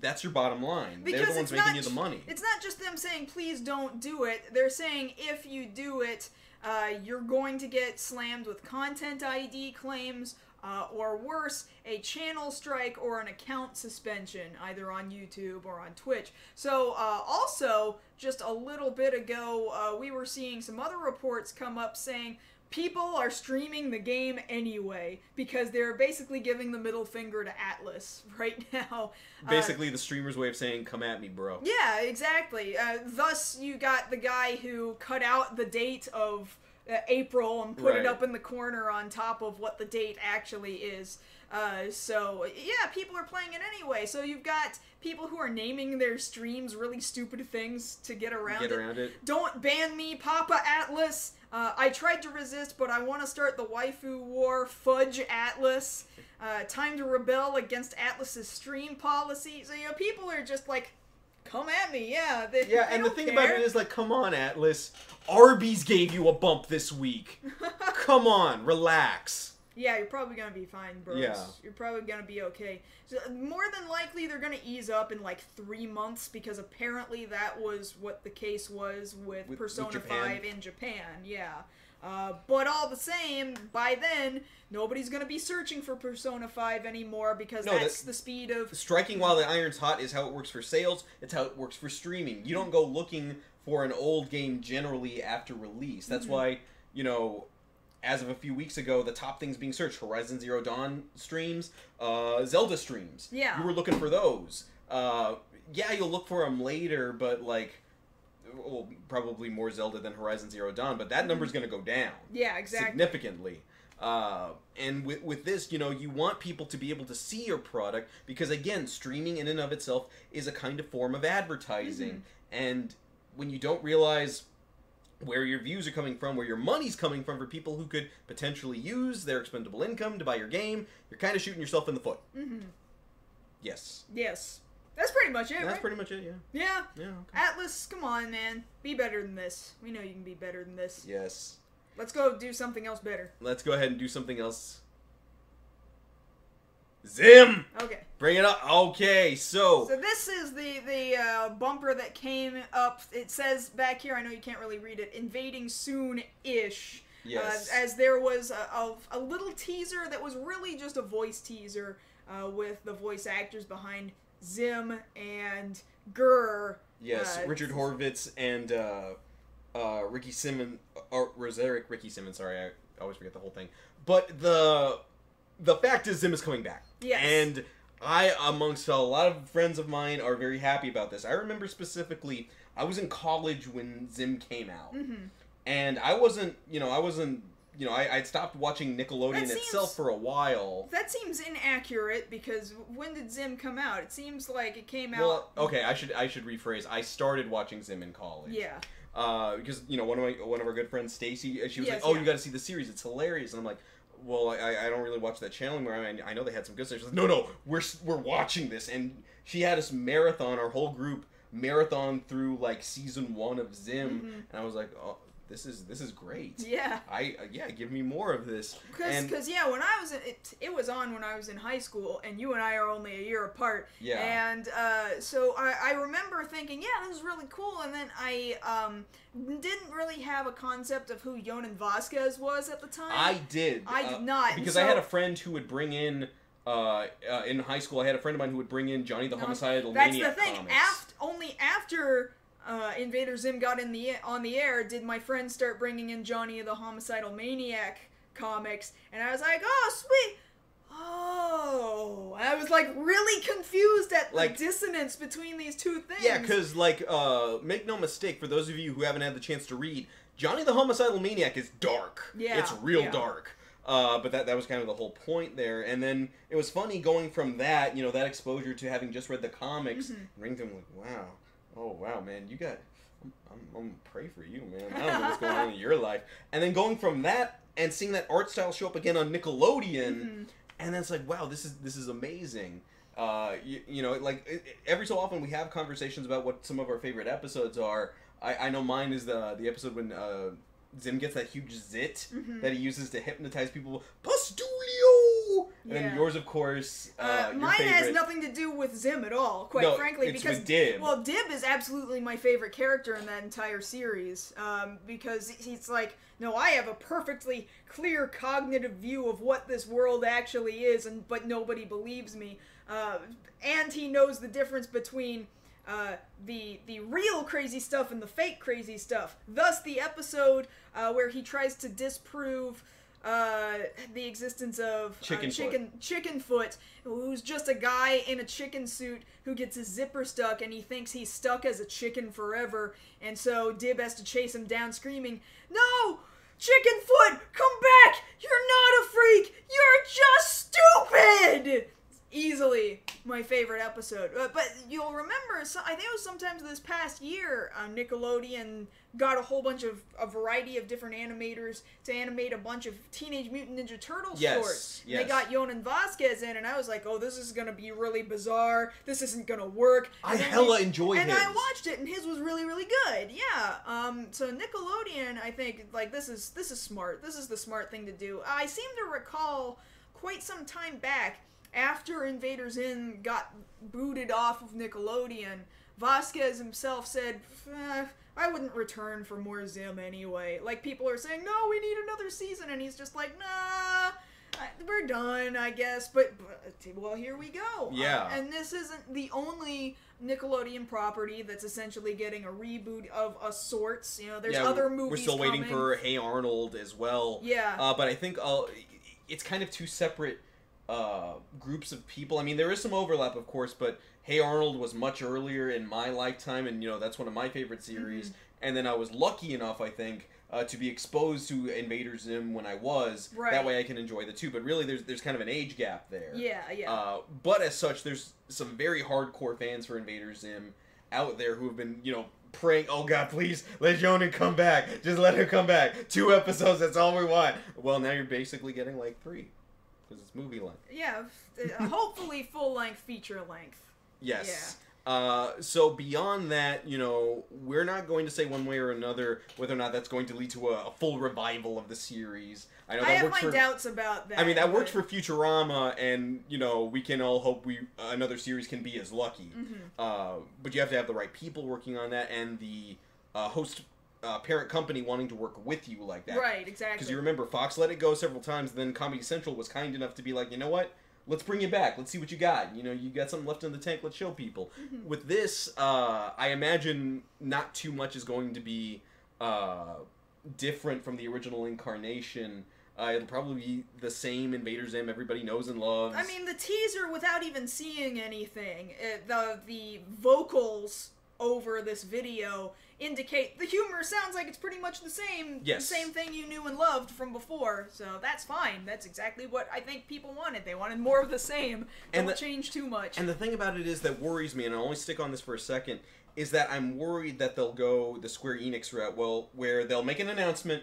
that's your bottom line. Because they're the ones making you the money. It's not just them saying, please don't do it. They're saying, if you do it, you're going to get slammed with content ID claims, or worse, a channel strike or an account suspension, either on YouTube or on Twitch. So, also, just a little bit ago, we were seeing some other reports come up saying people are streaming the game anyway, because they're basically giving the middle finger to Atlus right now. Basically, the streamer's way of saying, come at me, bro. Yeah, exactly. Thus, you got the guy who cut out the date of April and put it Right. up in the corner on top of what the date actually is. So yeah, people are playing it anyway. So you've got people who are naming their streams really stupid things to get around it. Don't ban me, Papa Atlus. I tried to resist, but I want to start the waifu war. Fudge Atlus. Time to rebel against Atlus's stream policy. So, people are just like, come at me, yeah. They and the don't thing care. about it is, like, come on, Atlus. Arby's gave you a bump this week. Come on, relax. Yeah, you're probably gonna be fine, bros. Yeah. You're probably gonna be okay. So, more than likely, they're gonna ease up in like 3 months, because apparently that was what the case was with Persona Japan. 5 in Japan. Yeah. But all the same, by then, nobody's gonna be searching for Persona 5 anymore, because that's the speed of... Striking while the iron's hot is how it works for sales. It's how it works for streaming. You don't go looking for an old game generally after release. That's why, as of a few weeks ago, the top things being searched: Horizon Zero Dawn streams, Zelda streams. Yeah. You were looking for those. Yeah, you'll look for them later, but well, probably more Zelda than Horizon Zero Dawn, but that number's going to go down. Yeah, exactly. Significantly. And with this, you want people to be able to see your product, because, again, streaming in and of itself is a kind of form of advertising. And when you don't realize where your views are coming from, where your money's coming from for people who could potentially use their expendable income to buy your game, you're kind of shooting yourself in the foot. Yes. Yes. That's pretty much it, That's pretty much it, yeah. Yeah. Yeah, okay. Atlus, come on, man. Be better than this. We know you can be better than this. Yes. Let's go do something else better. Let's go ahead and do something else. Zim! Okay. Bring it up. Okay, so this is the bumper that came up. It says back here, I know you can't really read it, invading soon-ish. Yes. As there was a little teaser that was really just a voice teaser with the voice actors behind Zim and Gurr. Yes, Richard Horvitz and Ricky Simmons, or Roserick Ricky Simmons, sorry, I always forget the whole thing. But the fact is Zim is coming back. Yes. And I, amongst a lot of friends of mine, are very happy about this. I remember specifically, I was in college when Zim came out. And I'd stopped watching Nickelodeon itself for a while. That seems inaccurate, because when did Zim come out? It seems like it came out... Well, okay, I should rephrase. I started watching Zim in college. Yeah. Because, one of our good friends, Stacy, she was Yes, like, yeah. you gotta see the series, it's hilarious. And I'm like, well, I don't really watch that channel anymore. I know they had some good stuff. She's like, no, we're watching this. And she had us marathon, our whole group marathon through, season 1 of Zim. And I was like, oh, this is great. Yeah. Give me more of this. Because when I was it was on when I was in high school, and you and I are only a year apart. Yeah. And so I remember thinking, yeah, this is really cool, and then I didn't really have a concept of who Yonan Vasquez was at the time. I did. I did not. Because I had a friend who would bring in in high school. I had a friend of mine who would bring in Johnny the Homicidal Maniac That's the thing. comics. Only after Invader Zim got on the air did my friend start bringing in Johnny the Homicidal Maniac comics, and I was like, oh, sweet. Oh, I was really confused at the dissonance between these two things. Yeah, because make no mistake, for those of you who haven't had the chance to read, Johnny the Homicidal Maniac is dark. Yeah, it's real dark. But that was kind of the whole point there. And then it was funny going from that, that exposure to having just read the comics, and reading them wow. Oh, wow, man, I'm gonna pray for you, man. I don't know what's going on in your life. And then going from that and seeing that art style show up again on Nickelodeon, and then it's like, wow, this is amazing. Every so often we have conversations about what some of our favorite episodes are. I know mine is the episode when Zim gets that huge zit that he uses to hypnotize people. Postulio! And then yours, of course, mine has nothing to do with Zim at all, quite frankly. It's because with Dib. Well, Dib is absolutely my favorite character in that entire series. Because he's like, no, I have a perfectly clear cognitive view of what this world actually is, but nobody believes me. And he knows the difference between the real crazy stuff and the fake crazy stuff. Thus, the episode where he tries to disprove the existence of Chickenfoot, who's just a guy in a chicken suit who gets his zipper stuck, and he thinks he's stuck as a chicken forever, and so Dib has to chase him down screaming, "No! Chickenfoot, come back! You're not a freak! You're just stupid! Easily my favorite episode. But you'll remember, I think it was sometimes this past year, Nickelodeon got a variety of different animators to animate a bunch of Teenage Mutant Ninja Turtles shorts. Yes. They got Yonan Vasquez in, and I was like, oh, this is gonna be really bizarre. This isn't gonna work. I hella enjoyed And his. I watched it, and his was really, really good. Yeah. So Nickelodeon, I think, like, this is smart. This is the smart thing to do. I seem to recall quite some time back, after Invader Zim got booted off of Nickelodeon, Vasquez himself said, I wouldn't return for more Zim anyway. Like, people are saying, no, we need another season, and he's just like, nah, we're done, I guess, but well, here we go. Yeah. And this isn't the only Nickelodeon property that's essentially getting a reboot of a sorts. You know, there's other movies We're still waiting coming. for Hey Arnold as well. Yeah. But I think it's kind of two separate groups of people. I mean, there is some overlap, of course, but Hey Arnold was much earlier in my lifetime, and that's one of my favorite series. And then I was lucky enough, I think, to be exposed to Invader Zim when I was. Right. That way I can enjoy the two. But really, there's kind of an age gap there. Yeah. But as such, there's some very hardcore fans for Invader Zim out there who have been, praying, oh God, please, let Yonan come back. Just let him come back. 2 episodes, that's all we want. Well, now you're basically getting like 3. Because it's movie length. Yeah, hopefully full-length, feature-length. Yes. Yeah. So beyond that, we're not going to say one way or another whether or not that's going to lead to a full revival of the series. I know that have my doubts about that. I mean, that worked for Futurama, and, we can all hope another series can be as lucky. But you have to have the right people working on that, and the host parent company wanting to work with you like that. Right, exactly. Because you remember, Fox let it go several times, then Comedy Central was kind enough to be like, you know what? Let's bring you back. Let's see what you got. You got something left in the tank. Let's show people. With this, I imagine not too much is going to be different from the original incarnation. It'll probably be the same Invader Zim everybody knows and loves. I mean, the teaser, without even seeing anything, the vocals over this video indicate the humor sounds like it's pretty much the same. Yes. The same thing you knew and loved from before. So that's fine. That's exactly what I think people wanted. They wanted more of the same. Don't change too much. And the thing about it is that worries me, and I'll only stick on this for a second, is that I'm worried that they'll go the Square Enix route, where they'll make an announcement,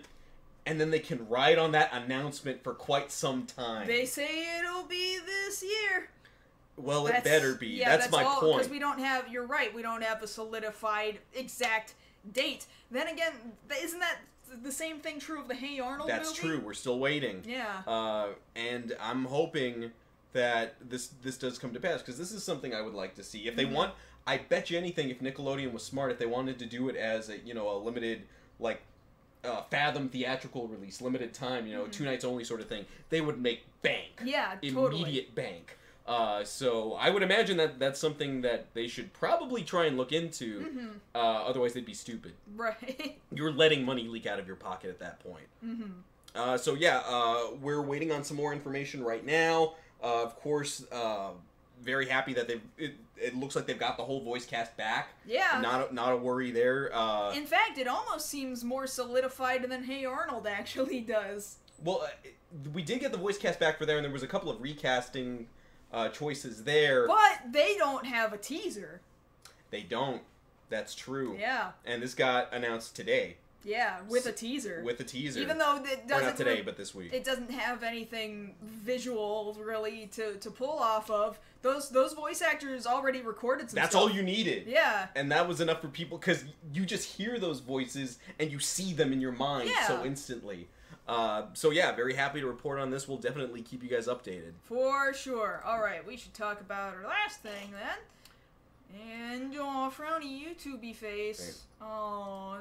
and then they can ride on that announcement for quite some time. They say it'll be this year. Well, it better be. Yeah, that's my point. Because we don't have, you're right, we don't have a solidified exact date. Then again, isn't that the same thing true of the Hey Arnold movie? That's true. We're still waiting. Yeah. And I'm hoping that this does come to pass, because this is something I would like to see. If they want, I bet you anything, if Nickelodeon was smart, if they wanted to do it as a limited, like, Fathom theatrical release, limited time, 2 nights only sort of thing, they would make bank. Yeah, totally. Immediate bank. So I would imagine that that's something that they should probably try and look into. Otherwise, they'd be stupid. Right. You're letting money leak out of your pocket at that point. So yeah, we're waiting on some more information right now. Of course, very happy that it looks like they've got the whole voice cast back. Yeah. Not a worry there. In fact, it almost seems more solidified than Hey Arnold actually does. Well, we did get the voice cast back for there, and there was a couple of recasting choices there. But they don't have a teaser. They don't. That's true. Yeah. And this got announced today. Yeah, with a teaser. With a teaser. Even though it doesn't... Or not today, but this week. It doesn't have anything visual, really, to pull off of. Those voice actors already recorded some That's stuff. all you needed. Yeah. And that was enough for people, because you just hear those voices, and you see them in your mind so instantly. So yeah, very happy to report on this. We'll definitely keep you guys updated. For sure. Alright, we should talk about our last thing, then. And, oh, frowny YouTube-y face. Oh.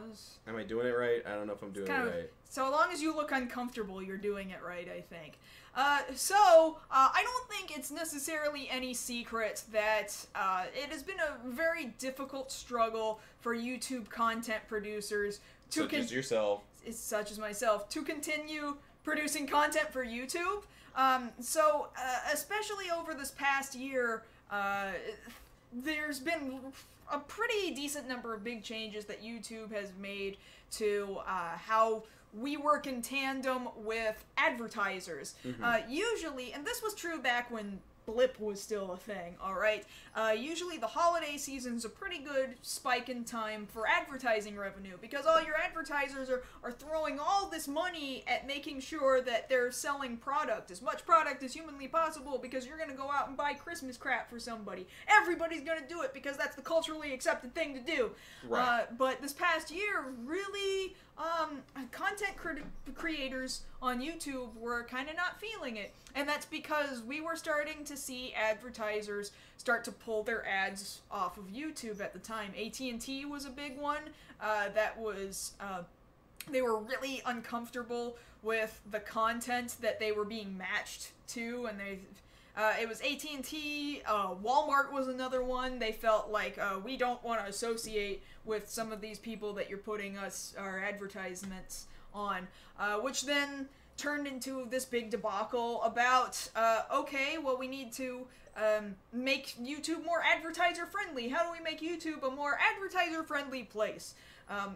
Am I doing it right? I don't know if I'm doing it right. So long as you look uncomfortable, you're doing it right, I think. I don't think it's necessarily any secret that it has been a very difficult struggle for YouTube content producers to... Such as yourself. Such as myself. To continue producing content for YouTube. Especially over this past year, there's been a pretty decent number of big changes that YouTube has made to how we work in tandem with advertisers. Usually, and this was true back when Blip was still a thing, alright? Usually the holiday season's a pretty good spike in time for advertising revenue, because all your advertisers are throwing all this money at making sure that they're selling product, as much product as humanly possible, because you're gonna go out and buy Christmas crap for somebody. Everybody's gonna do it because that's the culturally accepted thing to do. Right. But this past year, really, content creators on YouTube were kind of not feeling it. And that's because we were starting to see advertisers start to pull their ads off of YouTube at the time. AT&T was a big one. They were really uncomfortable with the content that they were being matched to, and it was AT&T, Walmart was another one. They felt like, we don't want to associate with some of these people that you're putting our advertisements on, which then turned into this big debacle about, okay, well, we need to make YouTube more advertiser-friendly. How do we make YouTube a more advertiser-friendly place?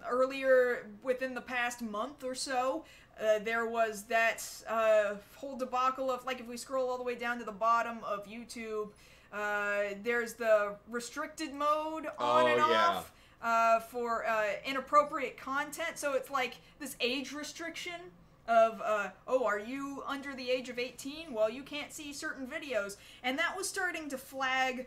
Earlier, within the past month or so, there was that whole debacle of, like, if we scroll all the way down to the bottom of YouTube, there's the restricted mode on and off for inappropriate content. So it's like this age restriction of, are you under the age of 18? Well, you can't see certain videos. And that was starting to flag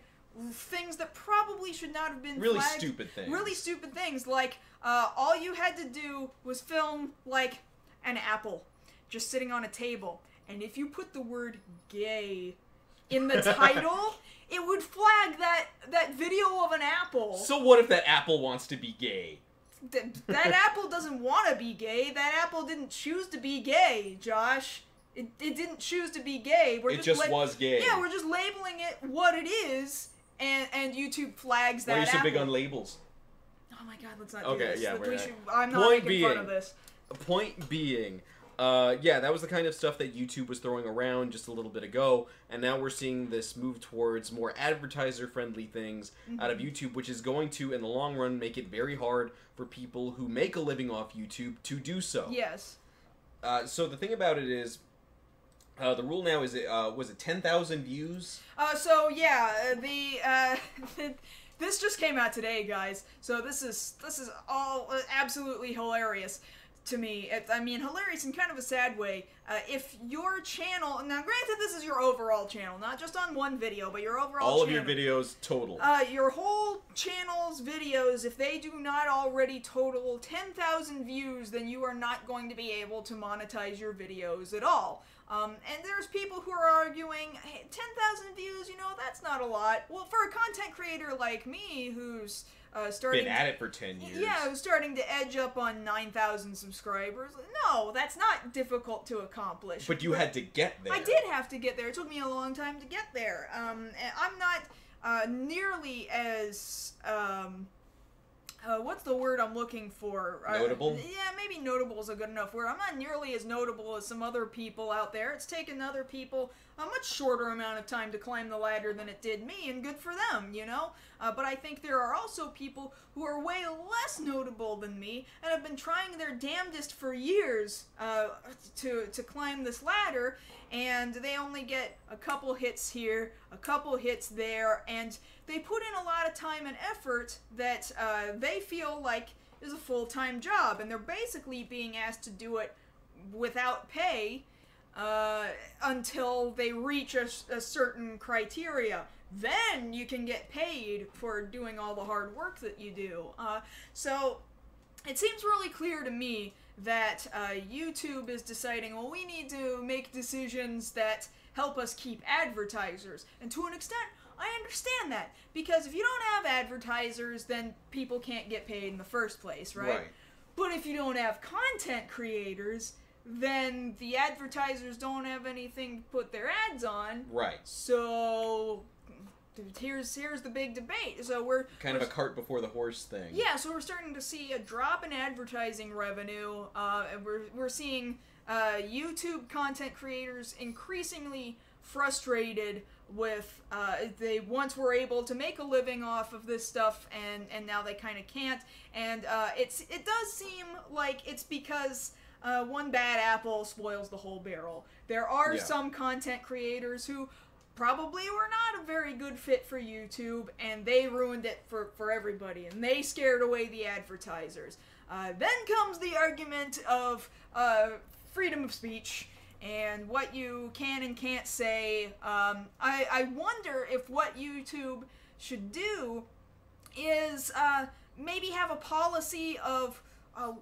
things that probably should not have been really flagged. Stupid things. Really stupid things, like, all you had to do was film, like, an apple just sitting on a table. And if you put the word gay in the title, it would flag that video of an apple. So what if that apple wants to be gay? That apple doesn't want to be gay. That apple didn't choose to be gay, Josh. It didn't choose to be gay. It just was gay. Yeah, we're just labeling it what it is, and YouTube flags that apple. Why are you so big on labels? Oh my god, let's not do this. Yeah, I'm not making fun of this. Point being, yeah, that was the kind of stuff that YouTube was throwing around just a little bit ago, and now we're seeing this move towards more advertiser-friendly things out of YouTube, which is going to, in the long run, make it very hard for people who make a living off YouTube to do so. Yes. So the thing about it is, the rule now is, was it 10,000 views? So yeah, this just came out today, guys. So this is all absolutely hilarious to me. I mean, hilarious in kind of a sad way. If your channel, now granted this is your overall channel, not just on one video, but your overall channel. All of your videos total. Your whole channel's videos, if they do not already total 10,000 views, then you are not going to be able to monetize your videos at all. And there's people who are arguing, hey, 10,000 views, you know, that's not a lot. Well, for a content creator like me, who's starting... Been at it for 10 years. Yeah, who's starting to edge up on 9,000 subscribers. No, that's not difficult to accomplish. But you had to get there. I did have to get there. It took me a long time to get there. And I'm not nearly as... what's the word I'm looking for? Notable? Yeah, maybe notable is a good enough word. I'm not nearly as notable as some other people out there. It's taken other people a much shorter amount of time to climb the ladder than it did me, and good for them, you know? But I think there are also people who are way less notable than me and have been trying their damnedest for years to climb this ladder, and they only get a couple hits here, a couple hits there, and they put in a lot of time and effort that they feel like is a full-time job, and they're basically being asked to do it without pay until they reach a certain criteria. Then you can get paid for doing all the hard work that you do. So it seems really clear to me that YouTube is deciding, well, we need to make decisions that help us keep advertisers. And to an extent, I understand that, because if you don't have advertisers, then people can't get paid in the first place, right? But if you don't have content creators, then the advertisers don't have anything to put their ads on. Right. So here's the big debate. So we're kind of a cart before the horse thing. Yeah, so we're starting to see a drop in advertising revenue, and we're seeing YouTube content creators increasingly frustrated with they once were able to make a living off of this stuff, and now they kind of can't. And it does seem like it's because one bad apple spoils the whole barrel. There are some content creators who probably were not a very good fit for YouTube, and they ruined it for everybody, and they scared away the advertisers. Then comes the argument of freedom of speech and what you can and can't say. I wonder if what YouTube should do is maybe have a policy of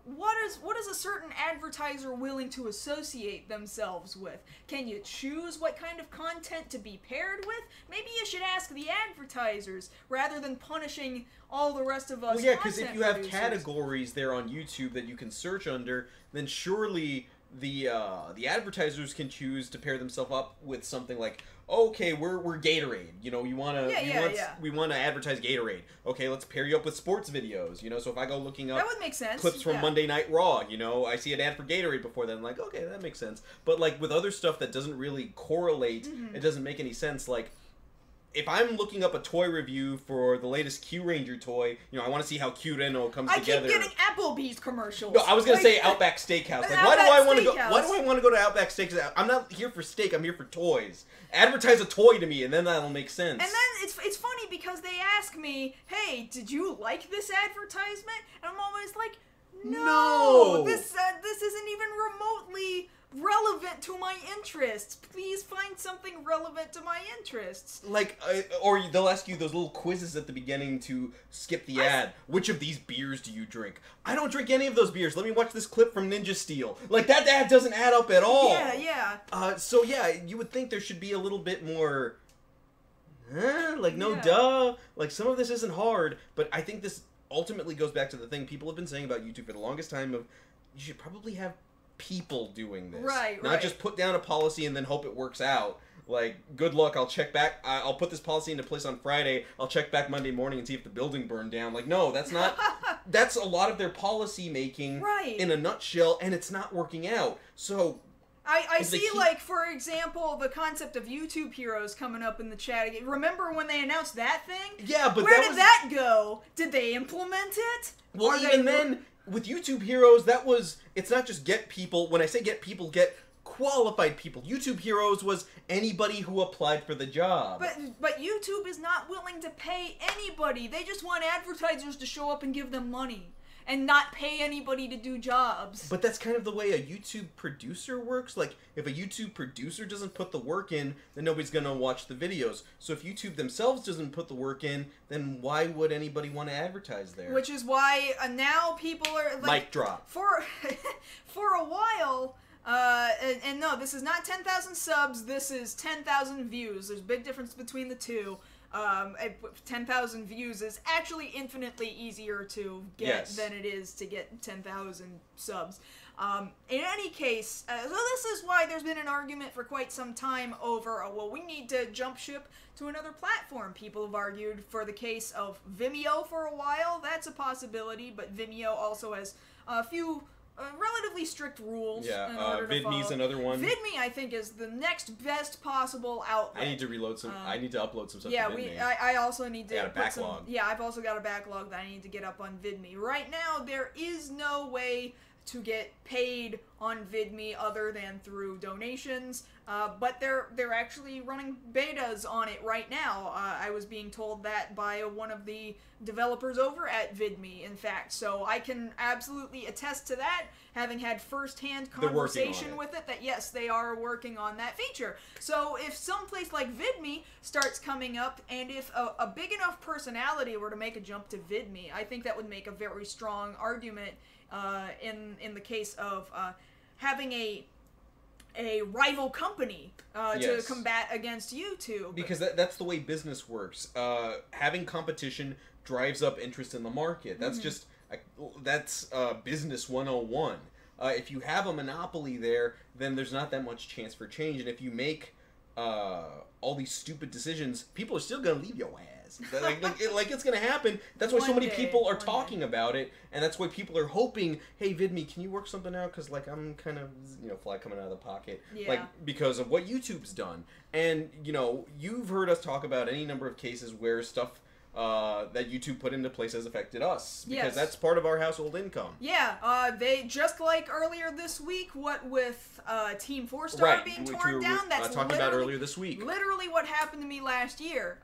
what is a certain advertiser willing to associate themselves with? Can you choose what kind of content to be paired with? Maybe you should ask the advertisers rather than punishing all the rest of us. Well, yeah, because if you have producers. categories there on YouTube that you can search under, then surely the advertisers can choose to pair themselves up with something like, okay, we're Gatorade. You know, we want to advertise Gatorade. Okay, let's pair you up with sports videos. You know, so if I go looking up that would make sense. Clips from Monday Night Raw, you know, I see an ad for Gatorade before then. I'm like, okay, that makes sense. But like with other stuff that doesn't really correlate, it doesn't make any sense. Like, if I'm looking up a toy review for the latest Q Ranger toy, you know, I want to see how Cute Enno comes together. I keep getting Applebee's commercials. No, I was gonna say Outback Steakhouse. Like, why do I want to go? Why do I want to go to Outback Steakhouse? I'm not here for steak. I'm here for toys. Advertise a toy to me, and then that'll make sense. And then it's funny because they ask me, "Hey, did you like this advertisement?" And I'm always like, "No, this isn't even remotely relevant to my interests. Please find something relevant to my interests." Like, or they'll ask you those little quizzes at the beginning to skip the ad. Which of these beers do you drink? I don't drink any of those beers. Let me watch this clip from Ninja Steel. Like, that ad doesn't add up at all. Yeah. So yeah, you would think there should be a little bit more, like, no duh. Like, some of this isn't hard, but I think this ultimately goes back to the thing people have been saying about YouTube for the longest time of, you should probably have people doing this. Not just put down a policy and then hope it works out. Like, good luck, I'll check back, I'll put this policy into place on Friday, I'll check back Monday morning and see if the building burned down. Like, no, that's not, that's a lot of their policy making in a nutshell, and it's not working out. So, I see, like, for example, the concept of YouTube Heroes coming up in the chat. Remember when they announced that thing? Yeah, but where did that go? Did they implement it? Well, even then, with YouTube Heroes, that was, it's not just get people, when I say get people, get qualified people. YouTube Heroes was anybody who applied for the job. But YouTube is not willing to pay anybody. They just want advertisers to show up and give them money and not pay anybody to do jobs. But that's kind of the way a YouTube producer works. Like, if a YouTube producer doesn't put the work in, then nobody's going to watch the videos. So if YouTube themselves doesn't put the work in, then why would anybody want to advertise there? Which is why now people are like... Mic drop. For a while... and no, this is not 10,000 subs, this is 10,000 views. There's a big difference between the two. 10,000 views is actually infinitely easier to get than it is to get 10,000 subs. In any case, so this is why there's been an argument for quite some time over, well, we need to jump ship to another platform. People have argued for the case of Vimeo for a while. That's a possibility, but Vimeo also has a few relatively strict rules. Yeah, in order to VidMe's follow. another one. VidMe, I think, is the next best possible outlet. I need to reload some. I need to upload some stuff. Yeah, to VidMe. I also need to. I got a backlog. I've also got a backlog that I need to get up on VidMe. Right now, there is no way to get paid on VidMe other than through donations. But they're actually running betas on it right now. I was being told that by one of the developers over at VidMe, in fact. So I can absolutely attest to that, having had first-hand conversation with it, that yes, they are working on that feature. So if someplace like VidMe starts coming up, and if a big enough personality were to make a jump to VidMe, I think that would make a very strong argument in the case of having a rival company to combat against YouTube. Because that's the way business works. Having competition drives up interest in the market. That's just, that's business 101. If you have a monopoly there, then there's not that much chance for change. And if you make all these stupid decisions, people are still going to leave your ass. Like it's going to happen. That's why so many people are talking about it, and that's why people are hoping, hey, VidMe, can you work something out? Because, like, I'm kind of, fly coming out of the pocket. Yeah. Like, because of what YouTube's done. And, you've heard us talk about any number of cases where stuff that YouTube put into place has affected us, because Yes. that's part of our household income. Yeah, they just like earlier this week, what with Team 4-Star being torn down. That's talking about earlier this week. Literally, what happened to me last year.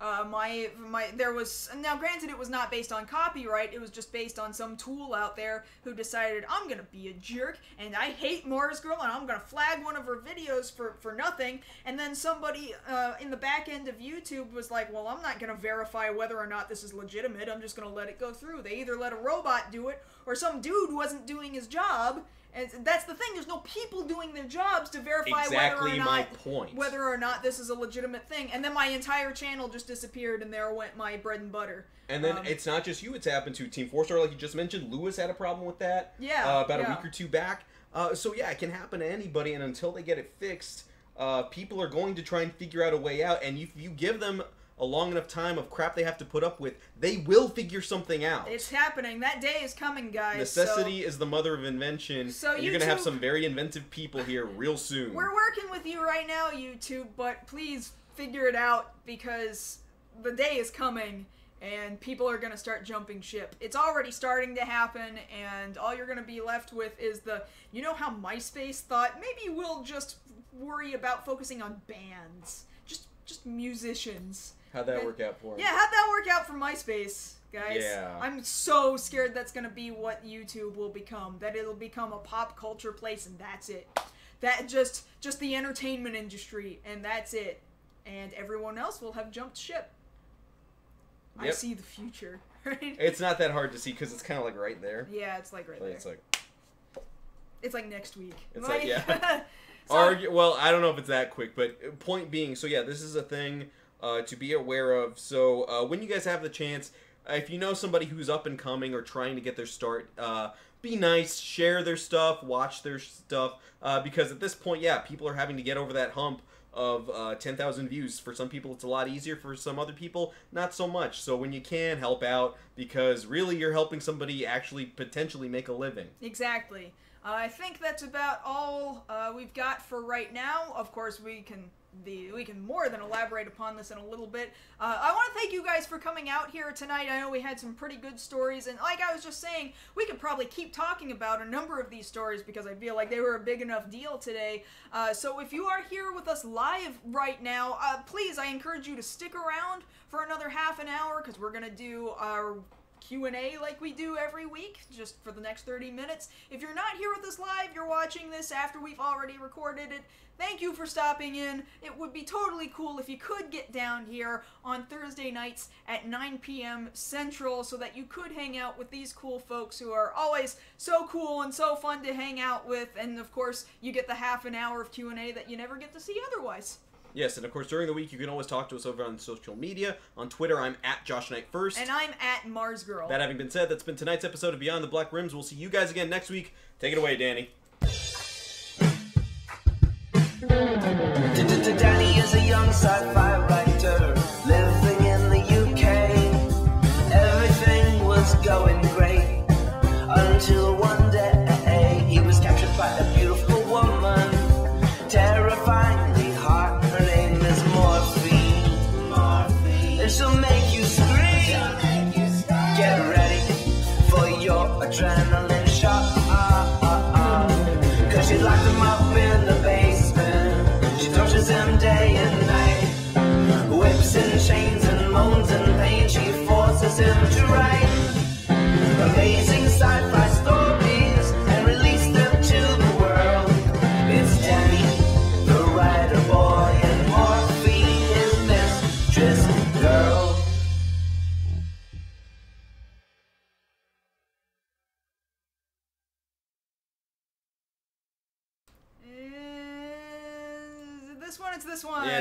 There was, now granted, it was not based on copyright. It was just based on some tool out there who decided, I'm gonna be a jerk and I hate Mars Girl and I'm gonna flag one of her videos for nothing. And then somebody in the back end of YouTube was like, well, I'm not gonna verify whether or not this is legitimate. I'm just gonna let it go through. They either let a robot do it or some dude wasn't doing his job. And that's the thing. There's no people doing their jobs to verify whether or not this is a legitimate thing. And then my entire channel just disappeared, and there went my bread and butter. And then it's not just you. It's happened to Team 4-Star, like you just mentioned. Lewis had a problem with that. Yeah. About a week or two back. So yeah, it can happen to anybody. And until they get it fixed, people are going to try and figure out a way out. And if you give them a long enough time of crap they have to put up with, they will figure something out. It's happening. That day is coming, guys. Necessity is the mother of invention. So and you're going to have some very inventive people here real soon. We're working with you right now, YouTube, but please figure it out, because the day is coming and people are going to start jumping ship. It's already starting to happen, and all you're going to be left with is you know how MySpace thought, maybe we'll just worry about focusing on bands. Just musicians. How'd that work out for him? Yeah, how'd that work out for MySpace, guys? Yeah. I'm so scared that's going to be what YouTube will become. That it'll become a pop culture place, and that's it. That just the entertainment industry, and that's it. And everyone else will have jumped ship. Yep. I see the future. Right? It's not that hard to see, because it's kind of like right there. Yeah, it's like right there. It's like next week. It's like, yeah. So, well, I don't know if it's that quick, but point being, so yeah, this is a thing to be aware of. So when you guys have the chance, if you know somebody who's up and coming or trying to get their start, be nice, share their stuff, watch their stuff, because at this point, yeah, people are having to get over that hump of 10,000 views. For some people, it's a lot easier. For some other people, not so much. So when you can, help out, because really you're helping somebody actually potentially make a living. Exactly. I think that's about all we've got for right now. Of course, we can more than elaborate upon this in a little bit. I want to thank you guys for coming out here tonight. I know we had some pretty good stories, and like I was just saying, we could probably keep talking about a number of these stories because I feel like they were a big enough deal today. So if you are here with us live right now, please, I encourage you to stick around for another half an hour, because we're going to do our Q&A like we do every week, just for the next 30 minutes. If you're not here with us live, you're watching this after we've already recorded it, thank you for stopping in. It would be totally cool if you could get down here on Thursday nights at 9 p.m. Central, so that you could hang out with these cool folks who are always so cool and so fun to hang out with, and of course, you get the half an hour of Q&A that you never get to see otherwise. Yes, and of course, during the week, you can always talk to us over on social media. On Twitter, I'm at JoshKnight1st. And I'm at MarsGirl. That having been said, that's been tonight's episode of Beyond the Black Rims. We'll see you guys again next week. Take it away, Danny. Danny is a young sci-fi writer living in the UK. Everything was going great until one day he was captured by a beautiful woman, terrifyingly hot. Her name is Morphine, and she'll make you scream. Get ready for your adrenaline shot, 'cause she locked him up in the basement. She tortures him day and night, whips and chains and moans and pain. She forces him to write amazing sci-fi stories and release them to the world. It's Danny, the writer boy, and Morphine is Mistress Girl. It's this one. Yeah,